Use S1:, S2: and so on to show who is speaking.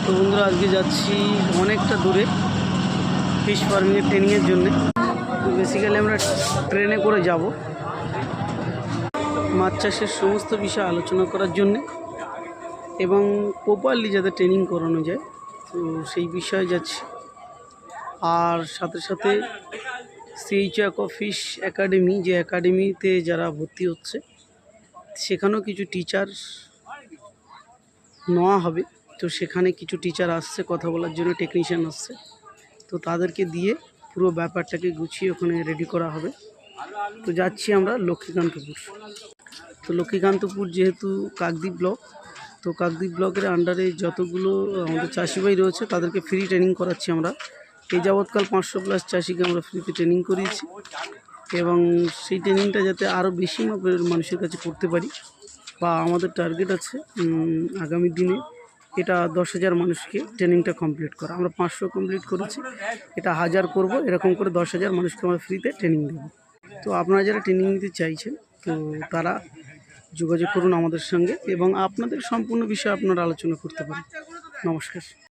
S1: তো বন্ধুরা আজকে যাচ্ছি অনেকটা দূরে ফিশ ফার্মিংয়ের ট্রেনিংয়ের জন্যে। তো বেসিক্যালি আমরা ট্রেনে করে যাব মাছ চাষের সমস্ত বিষয় আলোচনা করার জন্যে এবং প্রপারলি যাতে ট্রেনিং করানো যায়, তো সেই বিষয়ে যাচ্ছি। আর সাথে সাথে সিএইচ অ্যাকোয়াফিশ একাডেমি, যে একাডেমিতে যারা ভর্তি হচ্ছে সেখানেও কিছু টিচার নেওয়া হবে। তো সেখানে কিছু টিচার আসছে কথা বলার জন্য, টেকনিশিয়ান আসছে, তো তাদেরকে দিয়ে পুরো ব্যাপারটাকে গুছিয়ে ওখানে রেডি করা হবে। তো যাচ্ছি আমরা লক্ষ্মীকান্তপুর। তো লক্ষ্মীকান্তপুর যেহেতু কাকদ্বীপ ব্লক, তো কাকদ্বীপ ব্লকের আন্ডারে যতগুলো আমাদের চাষি ভাই রয়েছে তাদেরকে ফ্রি ট্রেনিং করাচ্ছি আমরা। এই যাবৎকাল 500+ চাষিকে আমরা ফ্রিতে ট্রেনিং করিয়েছি এবং সেই ট্রেনিংটা যাতে আরও বেশি মাপের মানুষের কাছে করতে পারি, বা আমাদের টার্গেট আছে আগামী দিনে এটা 10,000 মানুষকে ট্রেনিংটা কমপ্লিট করা। আমরা 500 কমপ্লিট করেছি, এটা 1000 করব, এরকম করে 10,000 মানুষকে আমরা ফ্রিতে ট্রেনিং দেব। তো আপনারা যারা ট্রেনিং নিতে চাইছেন তো তারা যোগাযোগ করুন আমাদের সঙ্গে এবং আপনাদের সম্পূর্ণ বিষয়ে আপনারা আলোচনা করতে পারেন। নমস্কার।